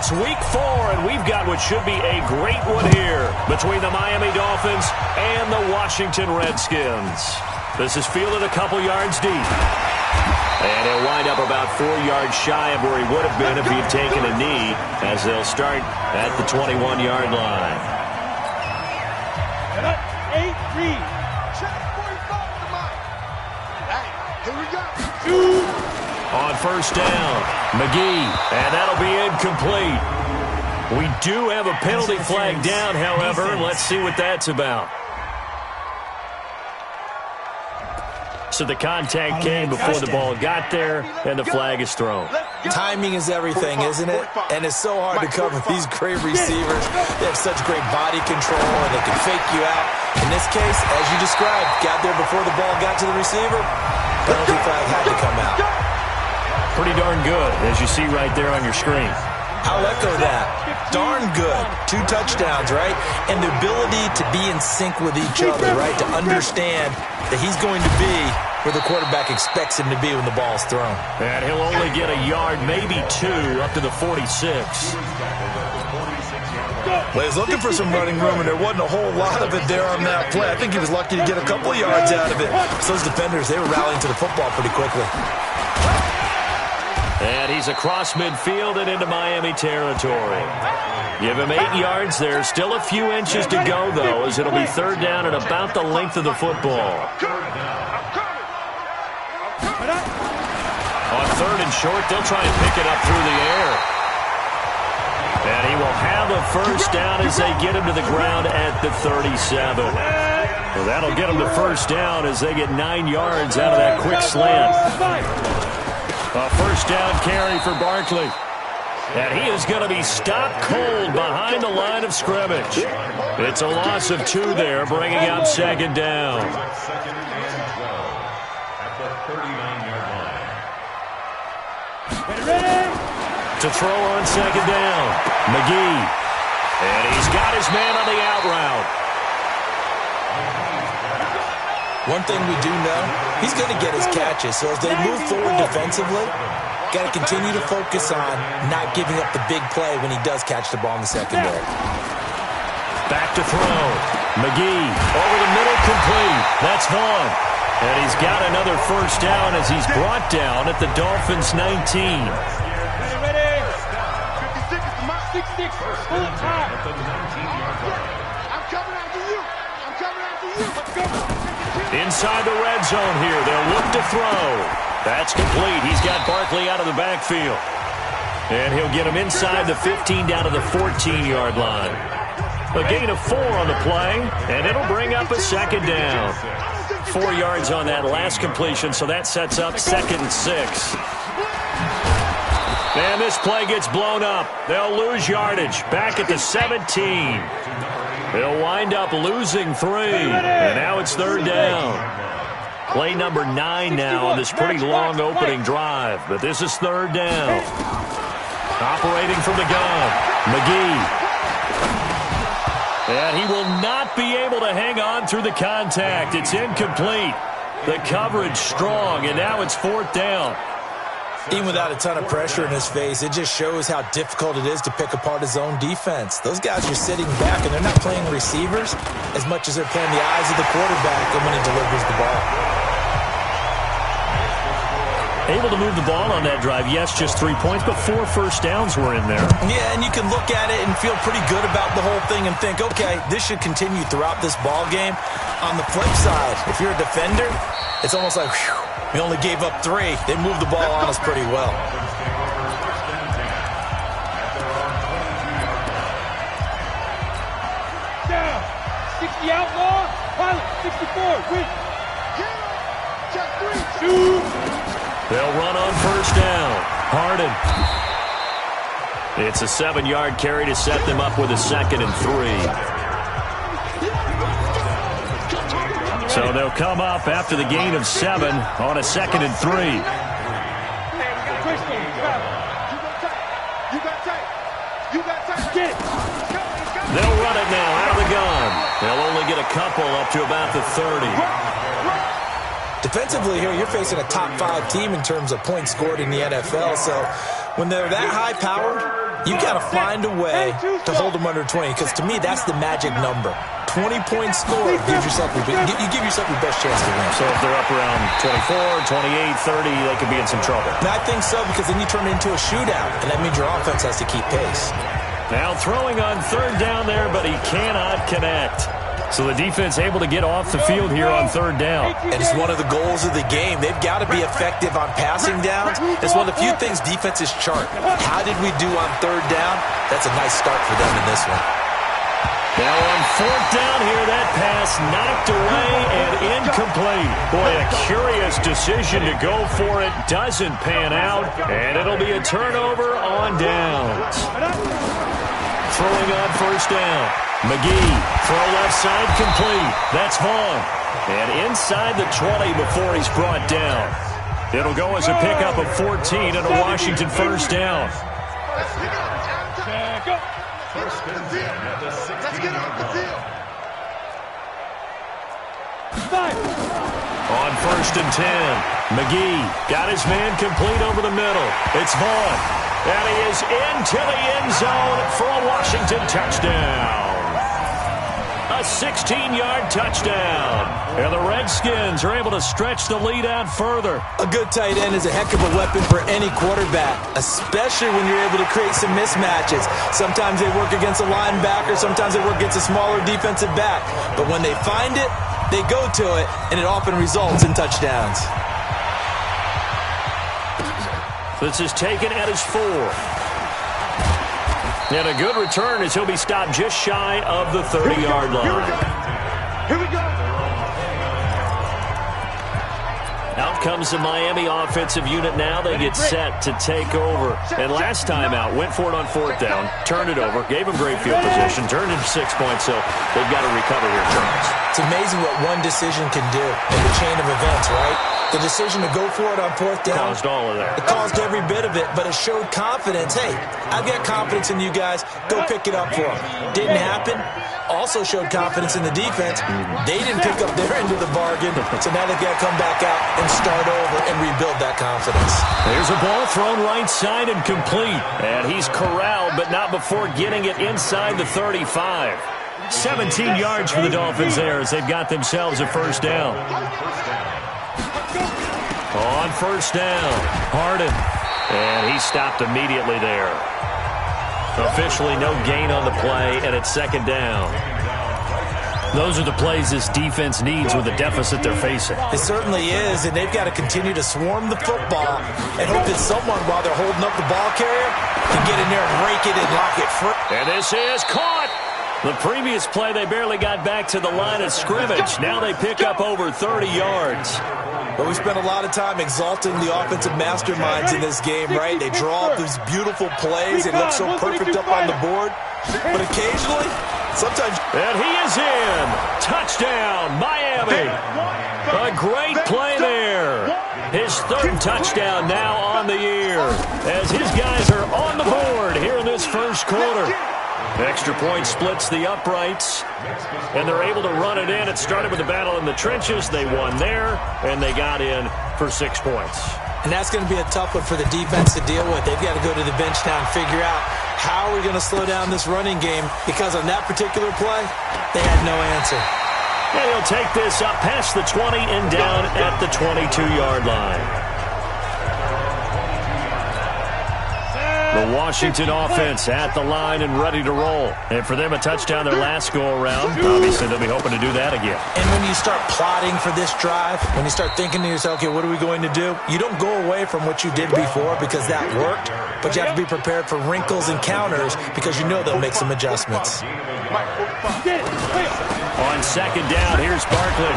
It's week 4, and we've got what should be a great one here between the Miami Dolphins and the Washington Redskins. This is fielded a couple yards deep. And he'll wind up about 4 yards shy of where he would have been if he'd taken a knee, as they'll start at the 21-yard line. 8-3. Check 45 to Mike. Hey, here we go. On first down, McGee, and that'll be incomplete. We do have a penalty flag down, however. Let's see what that's about. So the contact came before the ball got there, and the flag is thrown. Timing is everything, isn't it? And it's so hard to cover these great receivers. They have such great body control, and they can fake you out. In this case, as you described, got there before the ball got to the receiver. Penalty flag had to come out. Pretty darn good, as you see right there on your screen. I'll echo that. Darn good. 2 touchdowns, right? And the ability to be in sync with each other, right? To understand that he's going to be where the quarterback expects him to be when the ball's thrown. And he'll only get a yard, maybe 2, up to the 46. Well, he's looking for some running room, and there wasn't a whole lot of it there on that play. I think he was lucky to get a couple of yards out of it. So those defenders, they were rallying to the football pretty quickly. And he's across midfield and into Miami territory. Give him 8 yards there. Still a few inches to go, though, as it'll be third down at about the length of the football. On third and short, they'll try and pick it up through the air. And he will have a first down as they get him to the ground at the 37. Well, that'll get him to first down as they get 9 yards out of that quick slant. A first down carry for Barkley. And he is going to be stopped cold behind the line of scrimmage. It's a loss of 2 there, bringing up second down. To throw on second down, McGee. And he's got his man on the out route. One thing we do know, he's going to get his catches. So as they move forward defensively, got to continue to focus on not giving up the big play when he does catch the ball in the secondary. Back to throw. McGee over the middle, complete. That's Vaughn. And he's got another first down as he's brought down at the Dolphins' 19. Ready. 56 is my 6-6. Full time. I'm coming after you. I'm coming after you. Let's go. Inside the red zone here. They'll look to throw. That's complete. He's got Barkley out of the backfield. And he'll get him inside the 15 down to the 14-yard line. A gain of 4 on the play, and it'll bring up a second down. 4 yards on that last completion, so that sets up second and 6. And this play gets blown up. They'll lose yardage. Back at the 17. They'll wind up losing 3, and now it's third down. Play number 9 now on this pretty long opening drive, but this is third down. Operating from the gun, McGee. And he will not be able to hang on through the contact. It's incomplete. The coverage strong, and now it's fourth down. Even without a ton of pressure in his face, it just shows how difficult it is to pick apart his own defense. Those guys are sitting back, and they're not playing receivers as much as they're playing the eyes of the quarterback and when he delivers the ball. Able to move the ball on that drive. Yes, just 3 points, but 4 first downs were in there. Yeah, and you can look at it and feel pretty good about the whole thing and think, okay, this should continue throughout this ball game. On the flip side, if you're a defender, it's almost like, whew, we only gave up 3. They moved the ball on us pretty well. Down. 60 outlaw. Pilot, 64. Win. Check 3. 2. They'll run on first down. Harden. It's a 7-yard carry to set them up with a second and 3. So they'll come up after the gain of 7 on a second and 3. They'll run it now out of the gun. They'll only get a couple up to about the 30. Defensively here, you're facing a top 5 team in terms of points scored in the NFL. So when they're that high-powered, You got to find a way to hold them under 20, because to me, that's the magic number. 20-point score gives yourself you give yourself your best chance to win. So if they're up around 24, 28, 30, they could be in some trouble. And I think so, because then you turn it into a shootout, and that means your offense has to keep pace. Now throwing on third down there, but he cannot connect. So the defense able to get off the field here on third down. And it's one of the goals of the game. They've got to be effective on passing downs. It's one of the few things defenses chart. How did we do on third down? That's a nice start for them in this one. Now on fourth down here, that pass knocked away and incomplete. Boy, a curious decision to go for it. Doesn't pan out, and it'll be a turnover on downs. Throwing on first down. McGee, throw left side complete. That's Vaughn. And inside the 20 before he's brought down. It'll go as a pickup of 14 and a Washington first down. On first and 10, McGee got his man complete over the middle. It's Vaughn. And he is into the end zone for a Washington touchdown. A 16-yard touchdown. And the Redskins are able to stretch the lead out further. A good tight end is a heck of a weapon for any quarterback, especially when you're able to create some mismatches. Sometimes they work against a linebacker, sometimes they work against a smaller defensive back. But when they find it, they go to it, and it often results in touchdowns. This is taken at his 4. And a good return as he'll be stopped just shy of the 30-yard line. Here we go. Out comes the Miami offensive unit now. They get set to take over. And last time out, went for it on fourth down, turned it over, gave him great field position, turned it to 6 points, so they've got to recover here, Charles. It's amazing what one decision can do in the chain of events, right? The decision to go for it on fourth down. Caused all of that. It caused every bit of it, but it showed confidence. Hey, I've got confidence in you guys. Go pick it up for them. Didn't happen. Also showed confidence in the defense. They didn't pick up their end of the bargain, so now they've got to come back out and start over and rebuild that confidence. There's a ball thrown right side and complete. And he's corralled, but not before getting it inside the 35. 17 yards for the Dolphins there as they've got themselves a first down. On first down, Harden. And he stopped immediately there. Officially no gain on the play, and it's second down. Those are the plays this defense needs with the deficit they're facing. It certainly is, and they've got to continue to swarm the football and hope that someone, while they're holding up the ball carrier, can get in there and rake it and lock it free. And this is caught. The previous play, they barely got back to the line of scrimmage. Now they pick up over 30 yards. But we spent a lot of time exalting the offensive masterminds in this game, right? They draw up these beautiful plays. It looks so perfect up on the board. But occasionally, sometimes... And he is in. Touchdown, Miami. A great play there. His third touchdown now on the year as his guys are on the board here in this first quarter. Extra point splits the uprights, and they're able to run it in. It started with a battle in the trenches. They won there, and they got in for 6 points. And that's going to be a tough one for the defense to deal with. They've got to go to the bench now and figure out how are we going to slow down this running game, because on that particular play, they had no answer. And he'll take this up past the 20 and down at the 22-yard line. The Washington offense at the line and ready to roll. And for them, a touchdown their last go-around. Obviously, they'll be hoping to do that again. And when you start plotting for this drive, when you start thinking to yourself, okay, what are we going to do? You don't go away from what you did before because that worked, but you have to be prepared for wrinkles and counters because you know they'll make some adjustments. On second down, here's Barkley.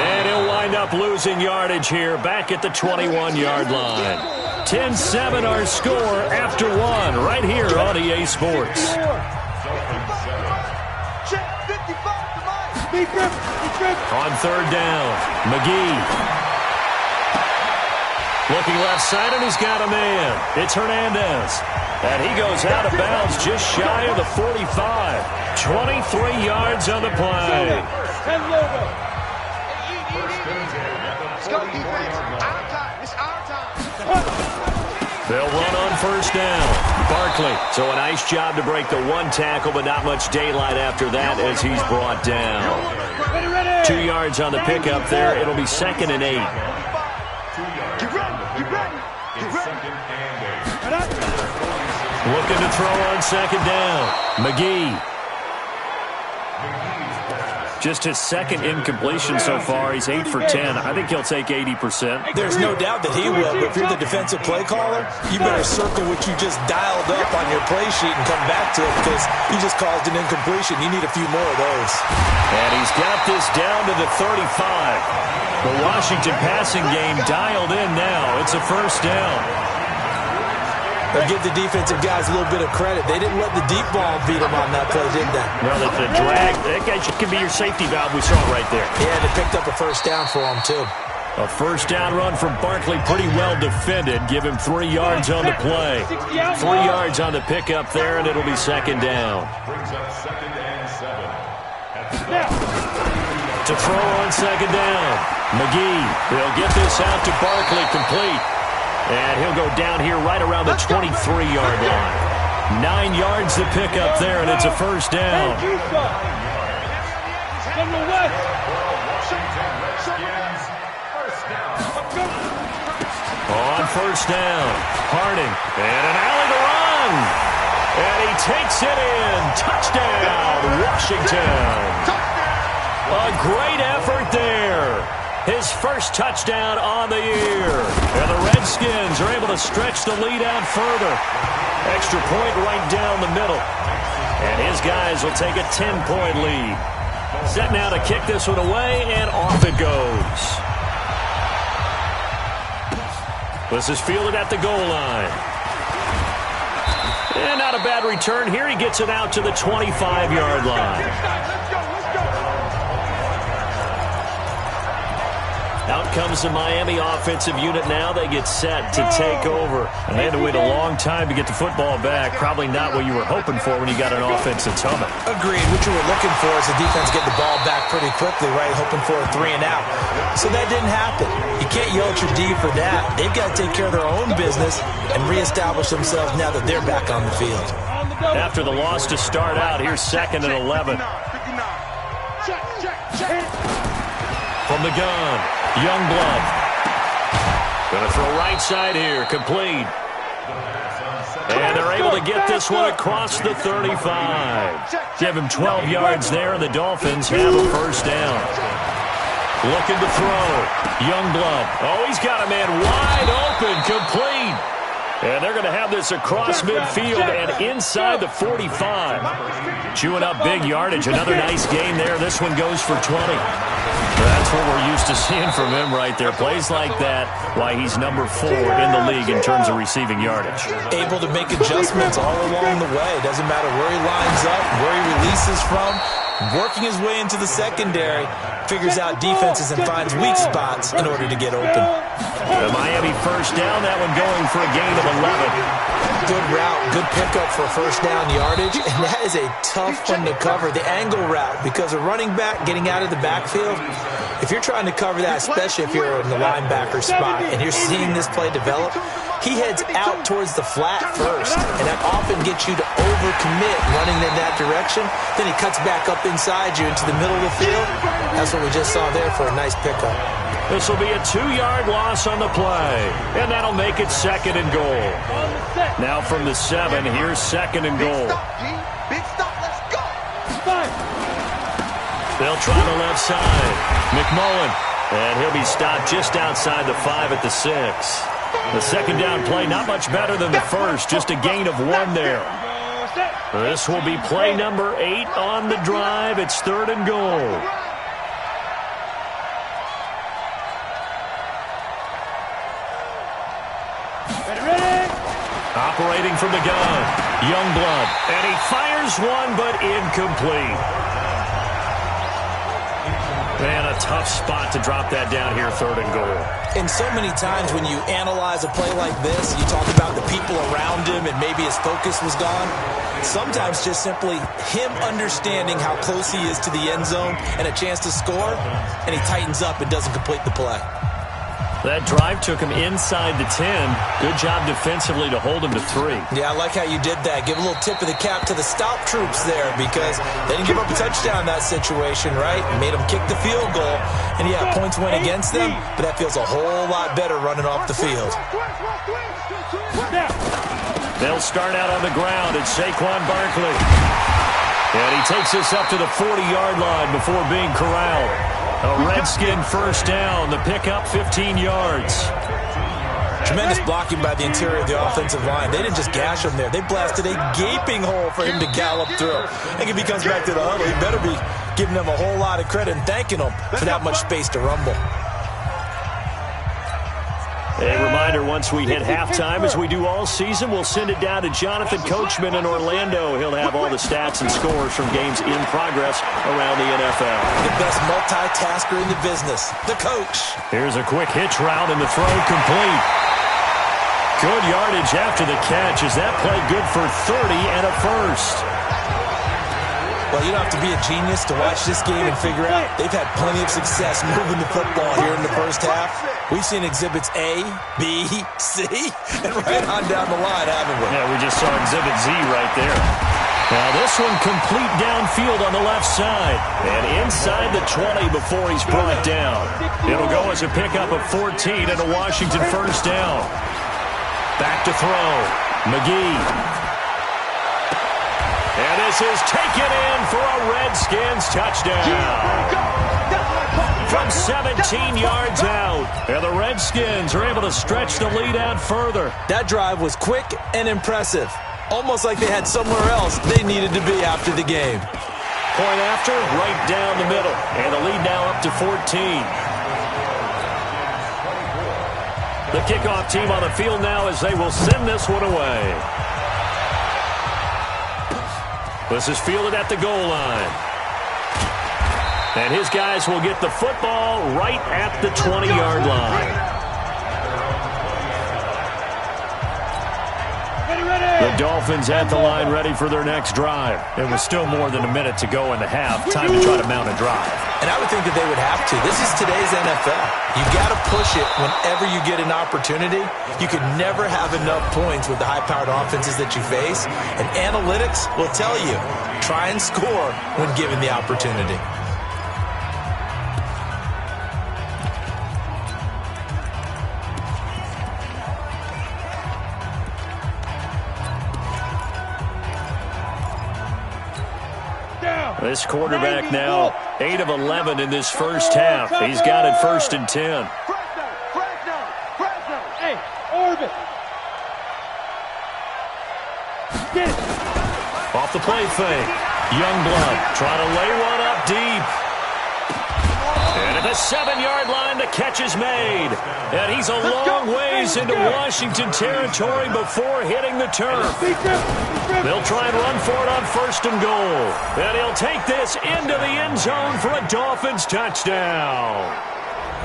And he'll wind up losing yardage here back at the 21-yard line. 10-7 our score after one right here on EA Sports. On third down, McGee. Looking left side, and he's got a man. It's Hernandez. And he goes out of bounds just shy of the 45. 23 yards on the play. Let's go, defense. Our time. It's our time. They'll run on first down. Barkley. So a nice job to break the one tackle, but not much daylight after that as he's brought down. 2 yards on the pickup there. It'll be 2nd and 8. Looking to throw on 2nd down. McGee. Just his 2nd incompletion so far. He's 8 for 10. I think he'll take 80%. There's no doubt that he will, but if you're the defensive play caller, you better circle what you just dialed up on your play sheet and come back to it because he just caused an incompletion. You need a few more of those. And he's got this down to the 35. The Washington passing game dialed in now. It's a 1st down. They'll give the defensive guys a little bit of credit. They didn't let the deep ball beat them on that play, did they? Well, the drag, that guy can be your safety valve. We saw it right there. Yeah, they picked up a 1st down for him, too. A 1st down run from Barkley, pretty well defended. Give him 3 yards on the play. 3 yards on the pickup there, and it'll be 2nd down. To throw on 2nd down. McGee, they'll get this out to Barkley, complete. And he'll go down here right around the 23-yard line. 9 yards to pick up there, and it's a 1st down. On 1st down, Harding, and an alley to run. And he takes it in. Touchdown, Washington. A great effort there. His 1st touchdown on the year. And the Redskins are able to stretch the lead out further. Extra point right down the middle. And his guys will take a 10-point lead. Set now to kick this one away, and off it goes. This is fielded at the goal line. And not a bad return here. He gets it out to the 25-yard line. Out comes the Miami offensive unit now. They get set to take over. And they had to wait a long time to get the football back. Probably not what you were hoping for when you got an offense that's humming. Agreed. What you were looking for is the defense get the ball back pretty quickly, right? Hoping for a 3 and out. So that didn't happen. You can't yell at your D for that. They've got to take care of their own business and reestablish themselves now that they're back on the field. After the loss to start out, here's 2nd and 11. From the gun, Youngblood. Going to throw right side here, complete. And they're able to get this one across the 35. Give him 12 yards there, and the Dolphins have a 1st down. Looking to throw, Youngblood. Oh, he's got a man wide open, complete. And they're going to have this across midfield and inside the 45. Chewing up big yardage. Another nice gain there. This one goes for 20. That's what we're used to seeing from him right there. Plays like that, why he's number 4 in the league in terms of receiving yardage. Able to make adjustments all along the way. Doesn't matter where he lines up, where he releases from. Working his way into the secondary, figures out defenses and finds weak spots in order to get open. The Miami 1st down, that one going for a gain of 11. Good route, good pickup for 1st down yardage, and that is a tough one to cover, the angle route, because a running back getting out of the backfield, if you're trying to cover that, especially if you're in the linebacker spot and you're seeing this play develop, he heads out towards the flat first, and that often gets you to overcommit running in that direction. Then he cuts back up inside you into the middle of the field. That's what we just saw there for a nice pickup. This will be a 2-yard loss on the play, and that'll make it 2nd and goal. Now from the 7, here's 2nd and goal. Big stop, let's go. They'll try the left side. McMullen, and he'll be stopped just outside the 5 at the 6. The 2nd down play, not much better than the 1st, just a gain of 1 there. This will be play number 8 on the drive. It's 3rd and goal. Operating from the gun, Youngblood, and he fires one, but incomplete. Man, a tough spot to drop that down here, 3rd and goal. And so many times when you analyze a play like this, you talk about the people around him and maybe his focus was gone. Sometimes just simply him understanding how close he is to the end zone and a chance to score, and he tightens up and doesn't complete the play. That drive took him inside the 10. Good job defensively to hold him to 3. Yeah, I like how you did that. Give a little tip of the cap to the stop troops there because they didn't give up a touchdown in that situation, right? Made them kick the field goal. And yeah, points went against them, but that feels a whole lot better running off the field. They'll start out on the ground at Saquon Barkley. And he takes us up to the 40-yard line before being corralled. A Redskin first down. The pickup, 15 yards. Tremendous blocking by the interior of the offensive line. They didn't just gash him there. They blasted a gaping hole for him to gallop through. I think if he comes back to the huddle, he better be giving them a whole lot of credit and thanking them for that much space to rumble. A reminder, once we hit halftime, as we do all season, we'll send it down to Jonathan Coachman in Orlando. He'll have all the stats and scores from games in progress around the NFL. The best multitasker in the business, the coach. Here's a quick hitch route and the throw complete. Good yardage after the catch. Is that play good for 30 and a first? Well, you don't have to be a genius to watch this game and figure out they've had plenty of success moving the football here in the first half. We've seen exhibits A, B, C, and right on down the line, haven't we? Yeah, we just saw exhibit Z right there. Now this one complete downfield on the left side. And inside the 20 before he's brought down. It'll go as a pickup of 14 and a Washington first down. Back to throw. McGee. And this is taken in for a Redskins touchdown. From 17 yards out. And the Redskins are able to stretch the lead out further. That drive was quick and impressive. Almost like they had somewhere else they needed to be after the game. Point after, right down the middle. And the lead now up to 14. The kickoff team on the field now as they will send this one away. This is fielded at the goal line. And his guys will get the football right at the 20-yard line. The Dolphins at the line ready for their next drive. It was still more than a minute to go in the half. Time to try to mount a drive. And I would think that they would have to. This is today's NFL. You got to push it whenever you get an opportunity. You could never have enough points with the high-powered offenses that you face. And analytics will tell you, try and score when given the opportunity. This quarterback now 8 of 11 in this first half. He's got it 1st and 10. Hey, orbit. Get it. Off the play fake. Youngblood trying to lay one up deep. And at the 7-yard line, the catch is made. And he's a long ways into Washington territory before hitting the turf. They'll try and run for it on 1st and goal. And he'll take this into the end zone for a Dolphins touchdown.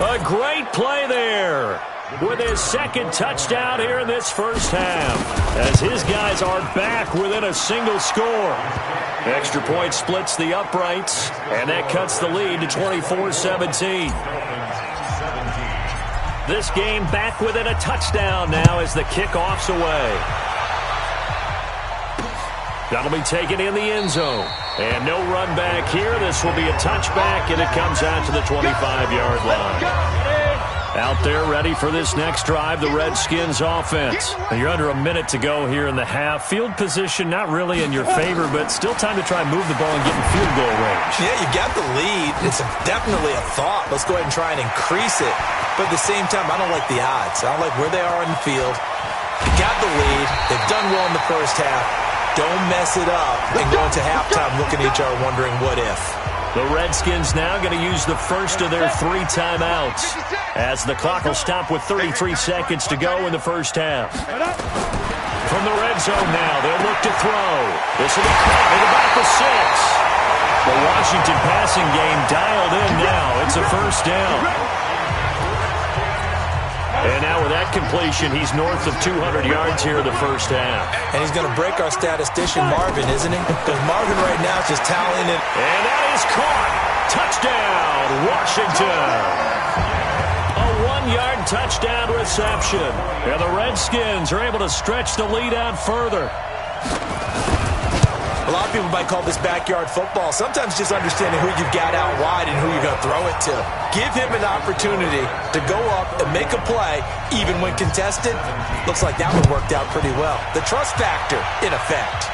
A great play there with his 2nd touchdown here in this first half, as his guys are back within a single score. Extra point splits the uprights, and that cuts the lead to 24-17. This game back within a touchdown now as the kickoff's away. That'll be taken in the end zone. And no run back here. This will be a touchback, and it comes out to the 25-yard line. Out there ready for this next drive, the Redskins offense. Now you're under a minute to go here in the half. Field position not really in your favor, but still time to try and move the ball and get in field goal range. Yeah, you got the lead. It's definitely a thought. Let's go ahead and try and increase it. But at the same time, I don't like the odds. I don't like where they are in the field. You got the lead. They've done well in the first half. Don't mess it up and go into halftime looking at each other wondering what if. The Redskins now going to use the first of their 3 timeouts as the clock will stop with 33 seconds to go in the first half. From the red zone now, they'll look to throw. This will be caught at about the 6. The Washington passing game dialed in now. It's a first down. And now with that completion, he's north of 200 yards here in the first half. And he's going to break our statistician Marvin, isn't he? Because Marvin right now is just tallying it. And that is caught. Touchdown, Washington. A 1-yard touchdown reception. And the Redskins are able to stretch the lead out further. A lot of people might call this backyard football. Sometimes just understanding who you've got out wide and who you're going to throw it to. Give him an opportunity to go up and make a play, even when contested. Looks like that one worked out pretty well. The trust factor, in effect.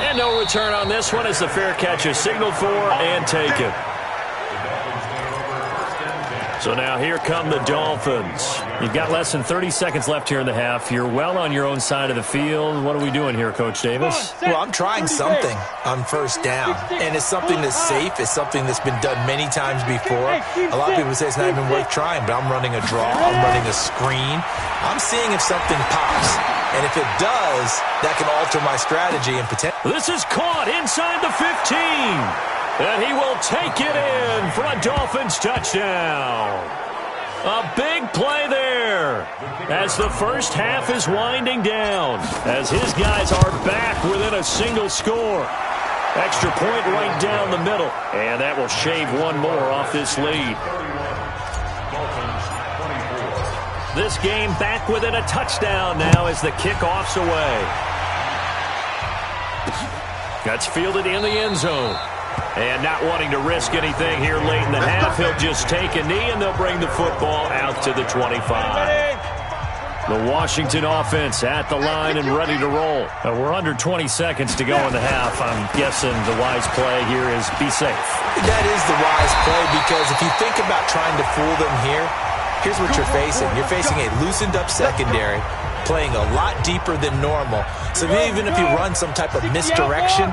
And no return on this one as the fair catch is signaled for and taken. So now here come the Dolphins. You've got less than 30 seconds left here in the half. You're well on your own side of the field. What are we doing here, Coach Davis? Well, I'm trying something on first down. And it's something that's safe. It's something that's been done many times before. A lot of people say it's not even worth trying, but I'm running a draw. I'm running a screen. I'm seeing if something pops. And if it does, that can alter my strategy and potential. This is caught inside the 15. And he will take it in for a Dolphins touchdown. A big play there as the first half is winding down, as his guys are back within a single score. Extra point right down the middle, and that will shave one more off this lead. This game back within a touchdown now as the kickoff's away. That's fielded in the end zone. And not wanting to risk anything here late in the half, he'll just take a knee, and they'll bring the football out to the 25. The Washington offense at the line and ready to roll. We're under 20 seconds to go in the half. I'm guessing the wise play here is be safe. That is the wise play, because if you think about trying to fool them here, here's what you're facing. You're facing a loosened-up secondary, playing a lot deeper than normal. So even if you run some type of misdirection,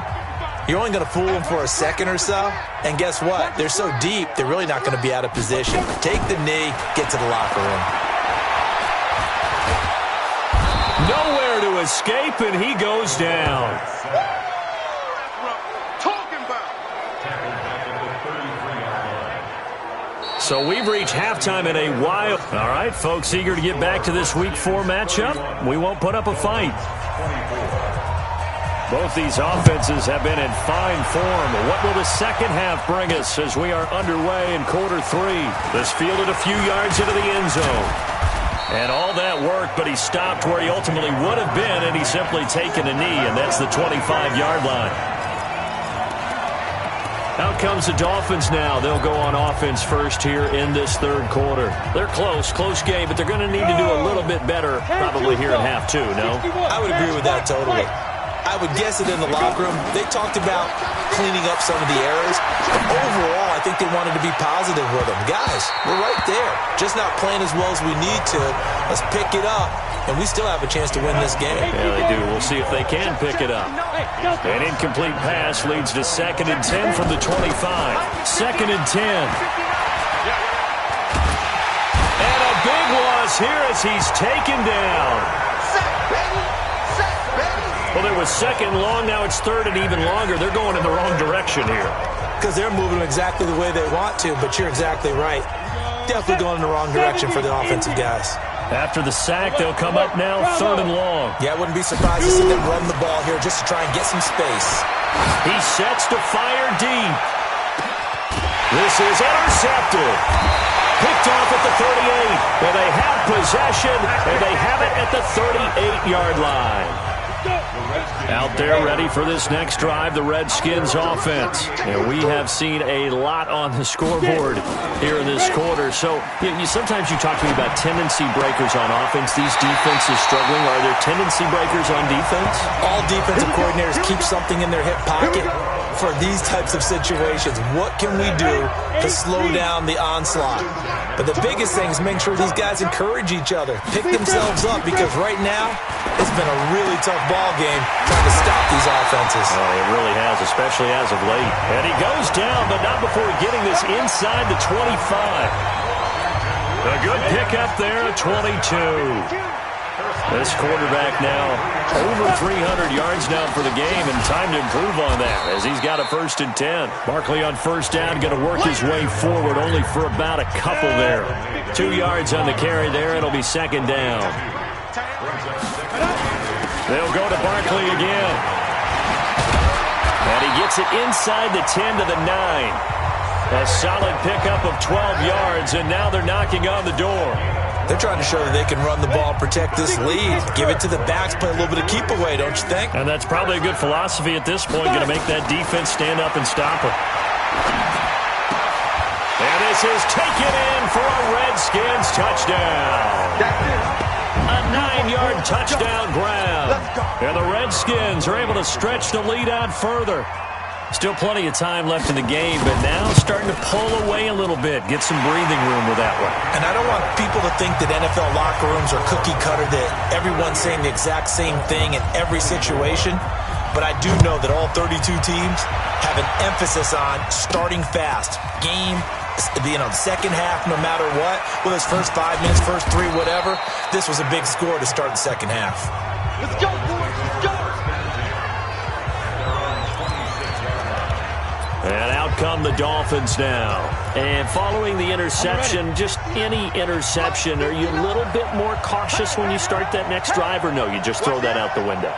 you're only going to fool them for a second or so. And guess what? They're so deep, they're really not going to be out of position. Take the knee, get to the locker room. Nowhere to escape, and he goes down. So we've reached halftime in a while. All right, folks, eager to get back to this Week 4 matchup. We won't put up a fight. Both these offenses have been in fine form. What will the second half bring us as we are underway in quarter 3? This fielded a few yards into the end zone. And all that worked, but he stopped where he ultimately would have been, and he's simply taken a knee, and that's the 25-yard line. Out comes the Dolphins now. They'll go on offense first here in this third quarter. They're close game, but they're going to need to do a little bit better probably here in half 2, no? I would agree with that totally. I would guess it in the locker room. They talked about cleaning up some of the errors. But overall, I think they wanted to be positive with them. Guys, we're right there. Just not playing as well as we need to. Let's pick it up, and we still have a chance to win this game. Yeah, they do. We'll see if they can pick it up. An incomplete pass leads to 2nd and 10 from the 25. 2nd and 10. And a big loss here as he's taken down. Well, there was 2nd long. Now it's 3rd and even longer. They're going in the wrong direction here. Because they're moving exactly the way they want to, but you're exactly right. Definitely going in the wrong direction for the offensive guys. After the sack, they'll come up now 3rd and long. Yeah, I wouldn't be surprised to see them run the ball here just to try and get some space. He sets to fire deep. This is intercepted. Picked off at the 38. And they have possession, and they have it at the 38-yard line. Out there ready for this next drive, the Redskins offense. And we have seen a lot on the scoreboard here in this quarter. So sometimes you talk to me about tendency breakers on offense. These defenses struggling. Are there tendency breakers on defense? All defensive coordinators keep something in their hip pocket for these types of situations. What can we do to slow down the onslaught? But the biggest thing is make sure these guys encourage each other, pick themselves up, because right now it's been a really tough ball game trying to stop these offenses. Oh, it really has, especially as of late. And he goes down, but not before getting this inside the 25. A good pickup there at 22. This quarterback now over 300 yards now for the game, and time to improve on that as he's got a 1st and 10. Barkley on first down, going to work his way forward only for about a couple there. 2 yards on the carry there. It'll be 2nd down. They'll go to Barkley again. And he gets it inside the 10 to the 9. A solid pickup of 12 yards, and now they're knocking on the door. They're trying to show that they can run the ball, protect this lead. Give it to the backs, play a little bit of keep away, don't you think? And that's probably a good philosophy at this point, going to make that defense stand up and stop her. And this is taken in for a Redskins touchdown. A 9-yard touchdown grab. And the Redskins are able to stretch the lead out further. Still plenty of time left in the game, but now starting to pull away a little bit, get some breathing room with that one. And I don't want people to think that NFL locker rooms are cookie cutter, that everyone's saying the exact same thing in every situation. But I do know that all 32 teams have an emphasis on starting fast. Game, the second half, no matter what, whether it's first 5 minutes, first 3, whatever, this was a big score to start the second half. Let's go, boys. Let's go. And out come the Dolphins now. And following the interception, just any interception, are you a little bit more cautious when you start that next drive, or no, you just throw that out the window?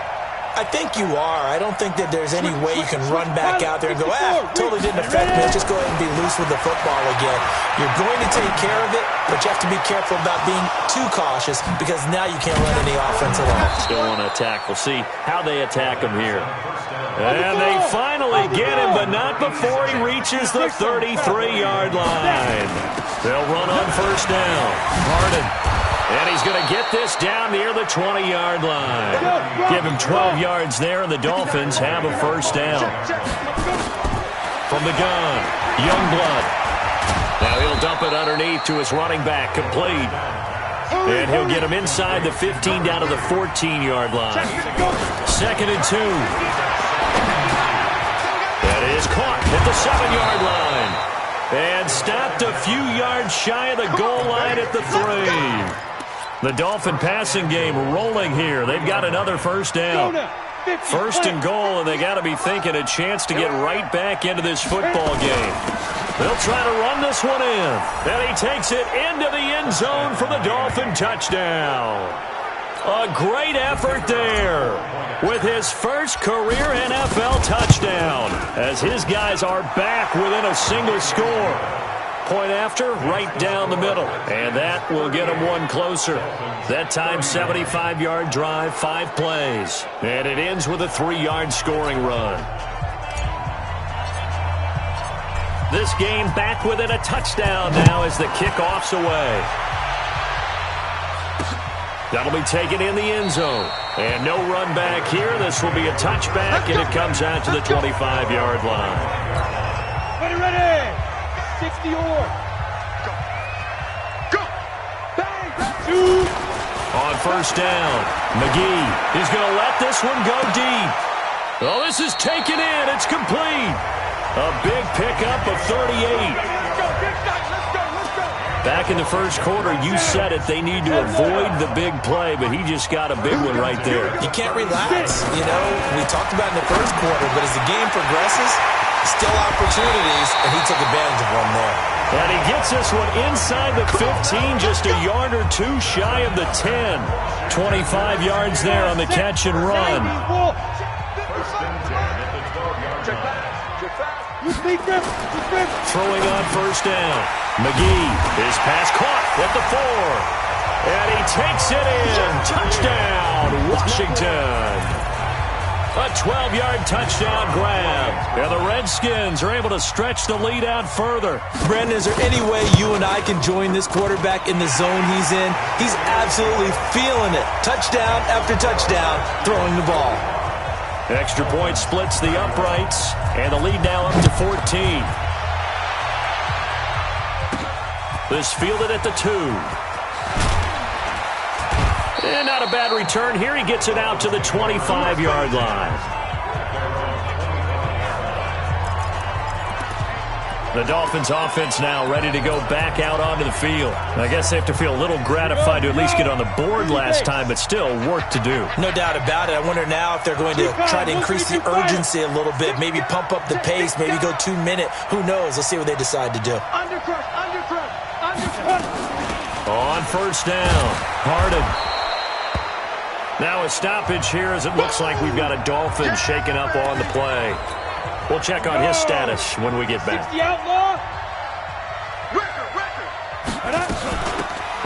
I think you are. I don't think that there's any way you can run back out there and go, totally didn't affect me. Let's just go ahead and be loose with the football again. You're going to take care of it, but you have to be careful about being too cautious because now you can't run any offense at all. Still want to attack. We'll see how they attack him here. And they finally get him, but not before he reaches the 33-yard line. They'll run on first down. Harden. And he's going to get this down near the 20-yard line. Give him 12 yards there, and the Dolphins have a first down. From the gun, Youngblood. Now he'll dump it underneath to his running back, complete. And he'll get him inside the 15 down to the 14-yard line. 2nd and 2. That is caught at the 7-yard line. And stopped a few yards shy of the goal line at the 3. The Dolphin passing game rolling here. They've got another first down. 1st and goal, and they got to be thinking a chance to get right back into this football game. They'll try to run this one in. And he takes it into the end zone for the Dolphin touchdown. A great effort there with his first career NFL touchdown as his guys are back within a single score. Point after, right down the middle. And that will get him one closer. That time, 75-yard drive, 5 plays. And it ends with a 3-yard scoring run. This game back within a touchdown now as the kickoff's away. That'll be taken in the end zone. And no run back here. This will be a touchback, and it comes out to the 25-yard line. Ready. 60 or. Go. Bang. Shoot. On first down, McGee is going to let this one go deep. Oh, this is taken in. It's complete. A big pickup of 38. Back in the first quarter, you said it, they need to avoid the big play, but he just got a big one right there. You can't relax. You know, we talked about in the first quarter, but as the game progresses, still opportunities, and he took advantage of one there. And he gets this one inside the 15, just a yard or two shy of the 10. 25 yards there on the catch and run. Throwing on first down. McGee, his pass caught at the 4. And he takes it in. Touchdown, Washington. A 12-yard touchdown grab. And the Redskins are able to stretch the lead out further. Brandon, is there any way you and I can join this quarterback in the zone he's in? He's absolutely feeling it. Touchdown after touchdown, throwing the ball. Extra point splits the uprights, and the lead now up to 14. This fielded at the 2. And not a bad return here. He gets it out to the 25-yard line. The Dolphins offense now ready to go back out onto the field. I guess they have to feel a little gratified to at least get on the board last time, but still work to do. No doubt about it. I wonder now if they're going to try to increase the urgency a little bit, maybe pump up the pace, maybe go 2 minute. Who knows? Let's see what they decide to do. On first down, Harden. Now a stoppage here as it looks like we've got a Dolphin shaken up on the play. We'll check on his status when we get back.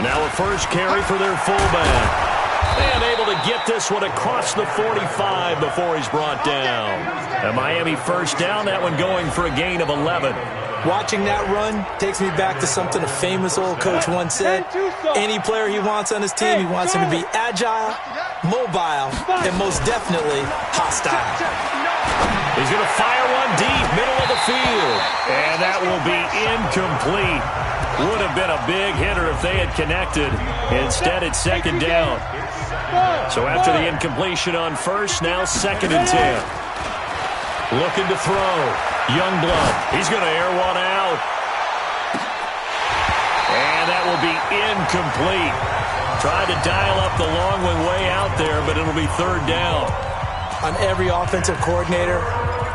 Now a first carry for their fullback. And able to get this one across the 45 before he's brought down. A Miami first down, that one going for a gain of 11. Watching that run takes me back to something a famous old coach once said. Any player he wants on his team, he wants him to be agile, mobile, and most definitely hostile. He's going to fire one deep, middle of the field. And that will be incomplete. Would have been a big hitter if they had connected. Instead, it's second down. So after the incompletion on first, now 2nd and 10. Looking to throw. Youngblood. He's going to air one out. And that will be incomplete. Tried to dial up the long one way out there, but it'll be 3rd down. On every offensive coordinator,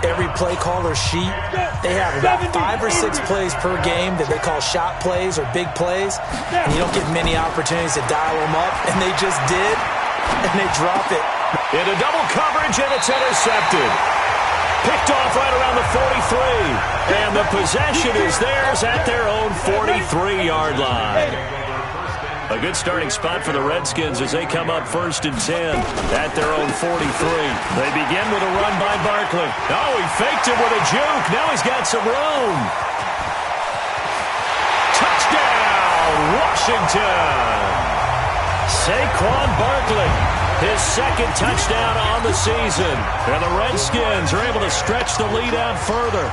every play caller sheet, they have about 5 or 6 plays per game that they call shot plays or big plays, and you don't get many opportunities to dial them up, and they just did, and they drop it. Into double coverage, and it's intercepted. Picked off right around the 43, and the possession is theirs at their own 43-yard line. A good starting spot for the Redskins as they come up 1st and 10 at their own 43. They begin with a run by Barkley. Oh, he faked it with a juke. Now he's got some room. Touchdown, Washington. Saquon Barkley, his 2nd touchdown on the season. And the Redskins are able to stretch the lead out further.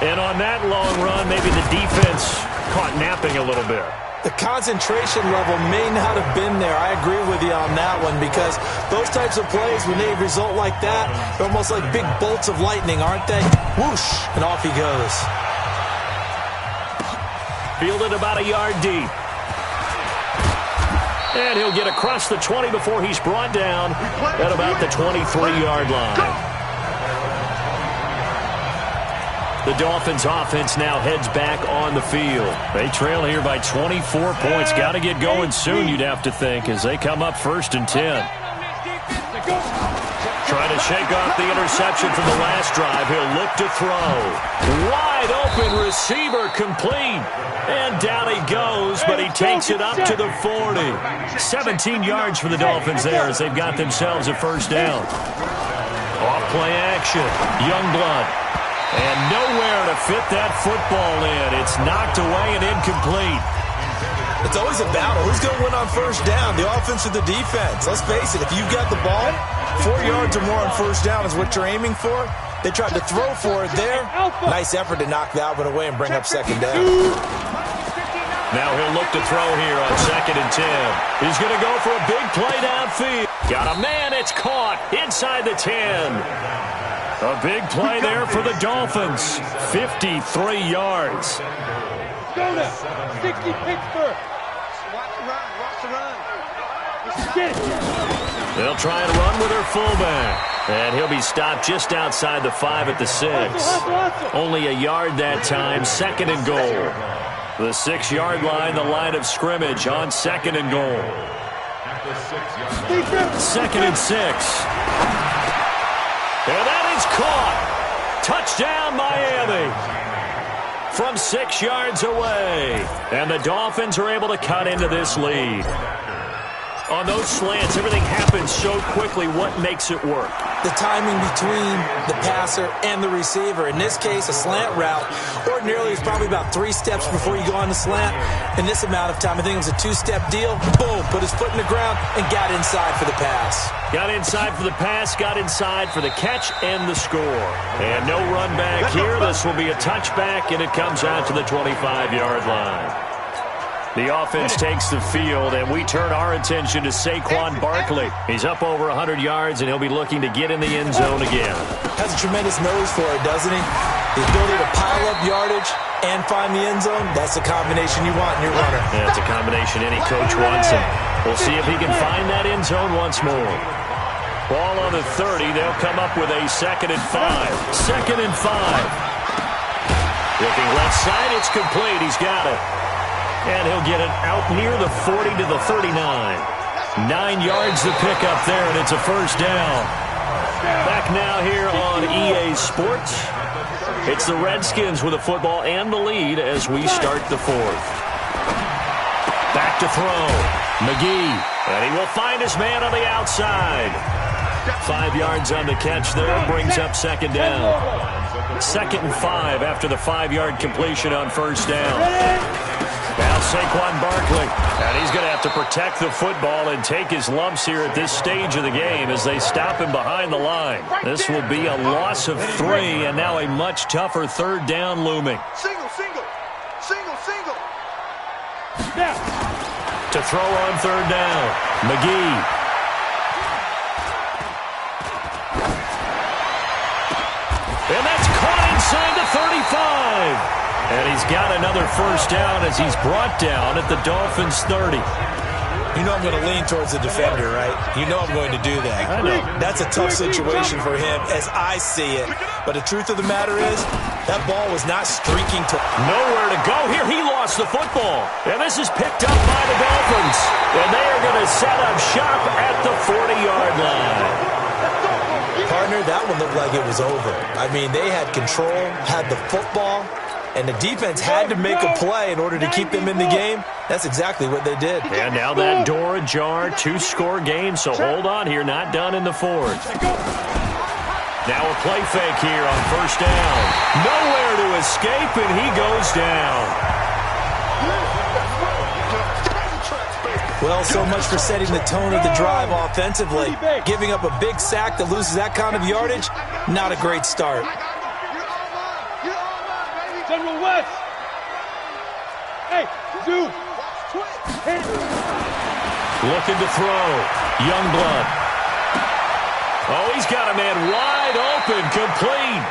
And on that long run, maybe the defense caught napping a little bit. The concentration level may not have been there. I agree with you on that one because those types of plays, when they result like that, they're almost like big bolts of lightning, aren't they? Whoosh, and off he goes. Fielded about a yard deep. And he'll get across the 20 before he's brought down at about the 23-yard line. The Dolphins offense now heads back on the field. They trail here by 24 points. Got to get going soon, you'd have to think, as they come up 1st and 10. Trying to shake off the interception from the last drive. He'll look to throw. Wide open receiver complete. And down he goes, but he takes it up to the 40. 17 yards for the Dolphins there as they've got themselves a 1st down. Off play action. Youngblood. And nowhere to fit that football in. It's knocked away and incomplete. It's always a battle. Who's going to win on 1st down, the offense or the defense? Let's face it, if you've got the ball, 4 yards or more on 1st down is what you're aiming for. They tried to throw for it there. Nice effort to knock that one away and bring up 2nd down. Now he'll look to throw here on 2nd and 10. He's going to go for a big play downfield. Got a man, it's caught inside the 10. A big play there for the Dolphins. 53 yards. Go now. 60 Pittsburgh. Watch the run. Get it. They'll try and run with their fullback. And he'll be stopped just outside the 5 at the 6. Only a yard that time. 2nd and goal. The 6-yard line, the line of scrimmage on 2nd and goal. 2nd and 6. And that is caught. Touchdown, Miami. From 6 yards away. And the Dolphins are able to cut into this lead. On those slants, everything happens so quickly. What makes it work? The timing between the passer and the receiver. In this case, a slant route. Ordinarily, it's probably about 3 steps before you go on the slant. In this amount of time, I think it was a 2-step deal. Boom, put his foot in the ground and got inside for the pass. Got inside for the pass, got inside for the catch and the score. And no run back here. This will be a touchback, and it comes out to the 25-yard line. The offense takes the field, and we turn our attention to Saquon Barkley. He's up over 100 yards, and he'll be looking to get in the end zone again. Has a tremendous nose for it, doesn't he? The ability to pile up yardage and find the end zone, that's the combination you want in your runner. That's a combination any coach wants, and we'll see if he can find that end zone once more. Ball on the 30. They'll come up with a 2nd and 5. 2nd and 5. Looking left side, it's complete. He's got it. And he'll get it out near the 40 to the 39. 9 yards to pick up there, and it's a 1st down. Back now here on EA Sports. It's the Redskins with the football and the lead as we start the fourth. Back to throw. McGee. And he will find his man on the outside. 5 yards on the catch there. Brings up second down. 2nd and 5 after the 5-yard completion on first down. Now Saquon Barkley. And he's going to have to protect the football and take his lumps here at this stage of the game as they stop him behind the line. This will be a loss of 3 and now a much tougher third down looming. Single. To throw on third down, McGee. And that's caught inside the 35. And he's got another first down as he's brought down at the Dolphins' 30. You know I'm going to lean towards the defender, right? You know I'm going to do that. I know. That's a tough situation for him as I see it. But the truth of the matter is, that ball was not streaking to... Nowhere to go here. He lost the football. And this is picked up by the Dolphins. And they are going to set up shop at the 40-yard line. Partner, that one looked like it was over. I mean, they had control, had the football, and the defense had to make a play in order to keep them in the game. That's exactly what they did. And now that door ajar, 2-score game, so hold on here, not done in the fourth. Now a play fake here on first down. Nowhere to escape, and he goes down. Well, so much for setting the tone of the drive offensively. Giving up a big sack that loses that kind of yardage, not a great start. General West. Hey, Zoo. Looking to throw. Youngblood. Oh, he's got a man wide open, complete.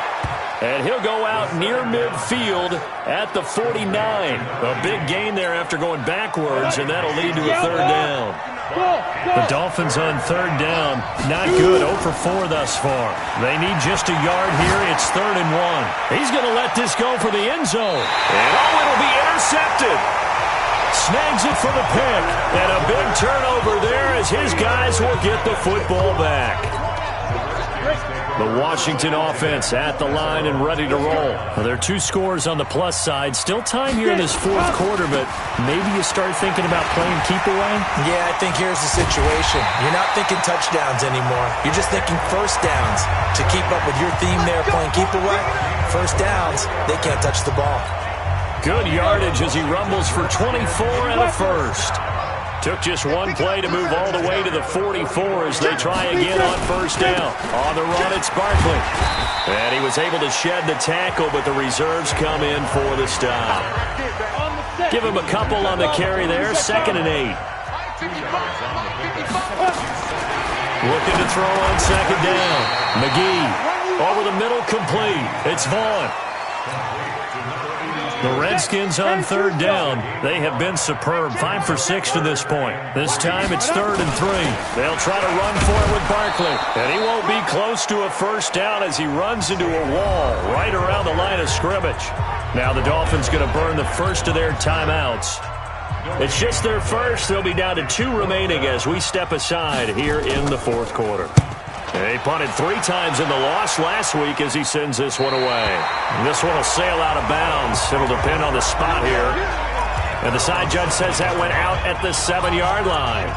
And he'll go out near midfield at the 49. A big gain there after going backwards, and that'll lead to a third down. The Dolphins on third down. Not good. 0 for 4 thus far. They need just a yard here. It's 3rd and 1. He's going to let this go for the end zone. And oh, it'll be intercepted. Snags it for the pick. And a big turnover there as his guys will get the football back. The Washington offense at the line and ready to roll. Well, there are 2 scores on the plus side. Still time here in this fourth quarter, but maybe you start thinking about playing keep away? Yeah, I think here's the situation. You're not thinking touchdowns anymore. You're just thinking first downs. To keep up with your theme there, playing keep away, first downs, they can't touch the ball. Good yardage as he rumbles for 24 and a first. Took just one play to move all the way to the 44 as they try again on first down. On the run, it's Barkley. And he was able to shed the tackle, but the reserves come in for the stop. Give him a couple on the carry there, 2nd and 8. Looking to throw on second down. McGee over the middle, complete. It's Vaughn. The Redskins on third down. They have been superb. 5 for 6 to this point. This time it's 3rd and 3. They'll try to run for it with Barkley. And he won't be close to a first down as he runs into a wall right around the line of scrimmage. Now the Dolphins going to burn the first of their timeouts. It's just their first. They'll be down to 2 remaining as we step aside here in the fourth quarter. He punted 3 times in the loss last week as he sends this one away. And this one will sail out of bounds. It'll depend on the spot here. And the side judge says that went out at the 7-yard line.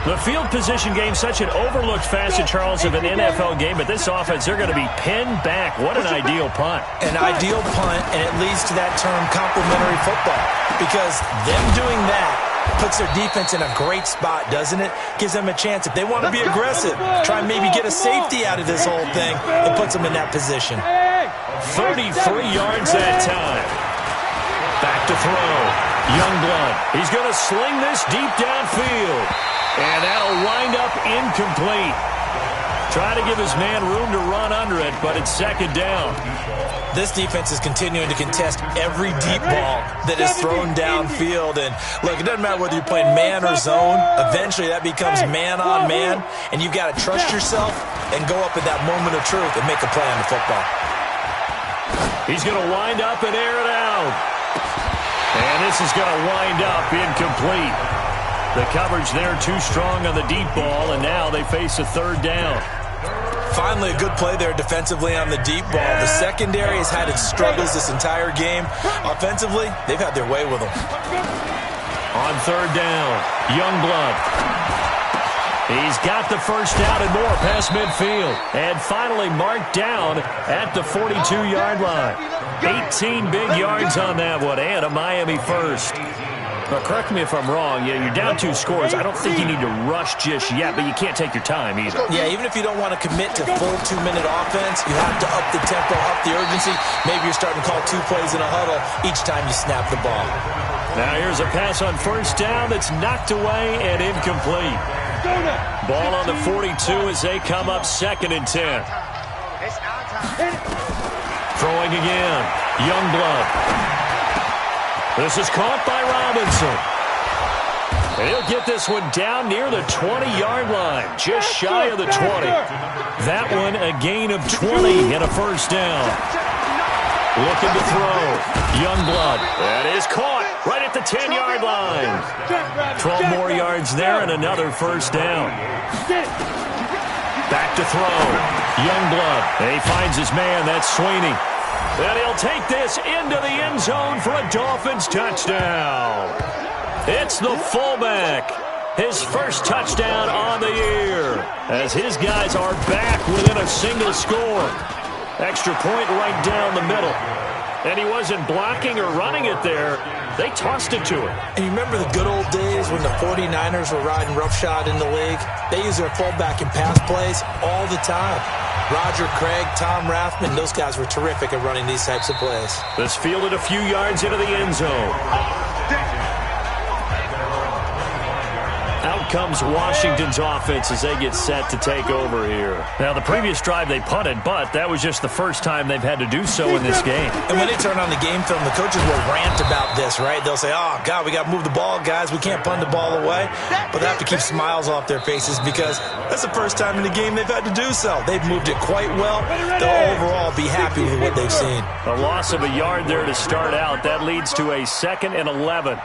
The field position game, such an overlooked facet, Charles, of an NFL game, but this offense, they're going to be pinned back. What an ideal punt. An ideal punt, and it leads to that term complementary football. Because them doing that puts their defense in a great spot, doesn't it? Gives them a chance. If they want to be aggressive, try and maybe get a safety out of this whole thing, it puts them in that position. 33 yards that time. Back to throw. Youngblood. He's going to sling this deep downfield. And that'll wind up incomplete. Try to give his man room to run under it, but it's second down. This defense is continuing to contest every deep ball that is thrown downfield. And look, it doesn't matter whether you're playing man or zone. Eventually that becomes man on man. And you've got to trust yourself and go up at that moment of truth and make a play on the football. He's going to wind up and air it out. And this is going to wind up incomplete. The coverage there too strong on the deep ball, and now they face a third down. Finally, a good play there defensively on the deep ball. The secondary has had its struggles this entire game. Offensively, they've had their way with them. On third down, Youngblood. He's got the first down and more past midfield. And finally marked down at the 42-yard line. 18 big yards on that one, and a Miami first. But correct me if I'm wrong. Yeah, you're down 2 scores. I don't think you need to rush just yet, but you can't take your time either. Yeah, even if you don't want to commit to full 2-minute offense, you have to up the tempo, up the urgency. Maybe you're starting to call 2 plays in a huddle each time you snap the ball. Now here's a pass on first down that's knocked away and incomplete. Ball on the 42 as they come up 2nd and 10. Throwing again, Youngblood. This is caught by Robinson. And he'll get this one down near the 20-yard line, just shy of the 20. That one a gain of 20 and a first down. Looking to throw, Youngblood. That is caught right at the 10-yard line. 12 more yards there and another first down. Back to throw, Youngblood. And he finds his man, that's Sweeney. And he'll take this into the end zone for a Dolphins touchdown. It's the fullback. His first touchdown on the year as his guys are back within a single score. Extra point right down the middle. And he wasn't blocking or running it there. They tossed it to him. And you remember the good old days when the 49ers were riding roughshod in the league? They used their fullback in pass plays all the time. Roger Craig, Tom Rathman, those guys were terrific at running these types of plays. This fielded a few yards into the end zone. Out comes Washington's offense as they get set to take over here. Now, the previous drive they punted, but that was just the first time they've had to do so in this game. And when they turn on the game film, the coaches will rant about this, right? They'll say, oh, God, we got to move the ball, guys. We can't punt the ball away. But they have to keep smiles off their faces because that's the first time in the game they've had to do so. They've moved it quite well. They'll overall be happy with what they've seen. A loss of a yard there to start out. That leads to a 2nd and 11.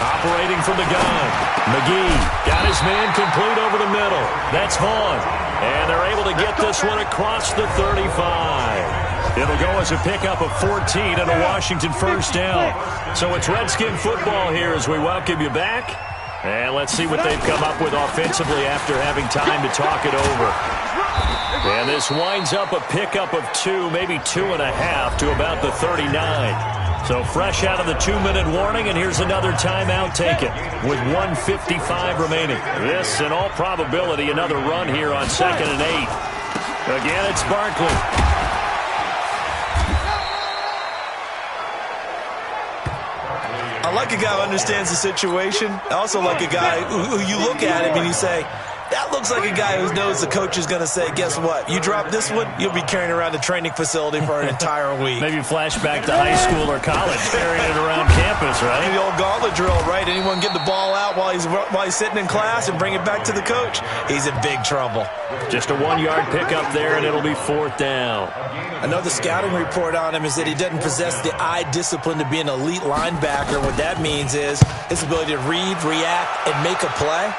Operating from the gun. McGee got his man complete over the middle. That's Vaughn. And they're able to get this one across the 35. It'll go as a pickup of 14 and a Washington first down. So it's Redskin football here as we welcome you back. And let's see what they've come up with offensively after having time to talk it over. And this winds up a pickup of 2, maybe 2.5 to about the 39. So fresh out of the 2-minute warning, and here's another timeout taken with 1:55 remaining. This, in all probability, another run here on 2nd and 8. Again, it's Barkley. I like a guy who understands the situation. I also like a guy who you look at him and you say, that looks like a guy who knows the coach is going to say, guess what? You drop this one, you'll be carrying around the training facility for an entire week. Maybe flashback to high school or college, carrying it around campus, right? The old gauntlet drill, right? Anyone get the ball out while he's sitting in class and bring it back to the coach? He's in big trouble. Just a 1-yard pickup there, and it'll be 4th down. Another scouting report on him is that he doesn't possess the eye discipline to be an elite linebacker. What that means is his ability to read, react, and make a play.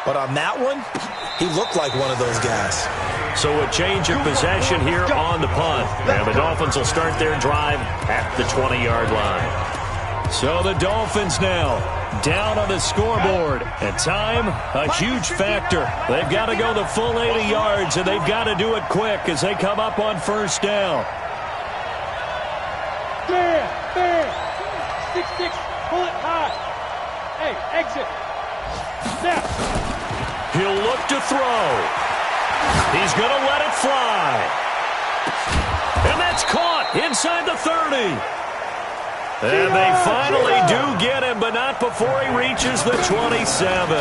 But on that one, he looked like one of those guys. So a change of possession here on the punt. And the Dolphins will start their drive at the 20-yard line. So the Dolphins now down on the scoreboard. And time, a huge factor. They've got to go the full 80 yards, and they've got to do it quick as they come up on first down. There. 6-6, pull it high. Hey, exit. Snap. He'll look to throw. He's going to let it fly. And that's caught inside the 30. And they finally do get him, but not before he reaches the 27.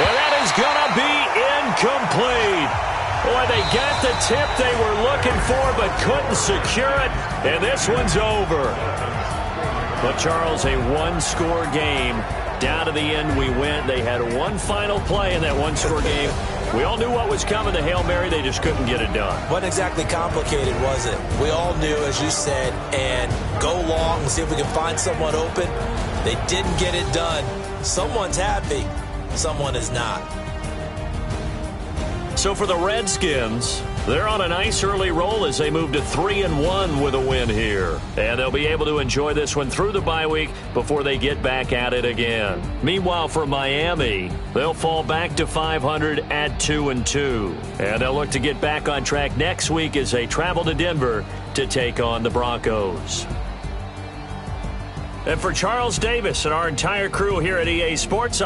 And that is going to be incomplete. Boy, they got the tip they were looking for, but couldn't secure it. And this one's over. But, Charles, a one-score game. Down to the end we went. They had one final play in that one-score game. We all knew what was coming, the Hail Mary. They just couldn't get it done. Wasn't exactly complicated, was it? We all knew, as you said, and go long and see if we can find someone open. They didn't get it done. Someone's happy. someone is not. So for the Redskins, they're on a nice early roll as they move to 3-1 with a win here. And they'll be able to enjoy this one through the bye week before they get back at it again. Meanwhile, for Miami, they'll fall back to 500 at 2-2. And they'll look to get back on track next week as they travel to Denver to take on the Broncos. And for Charles Davis and our entire crew here at EA Sports,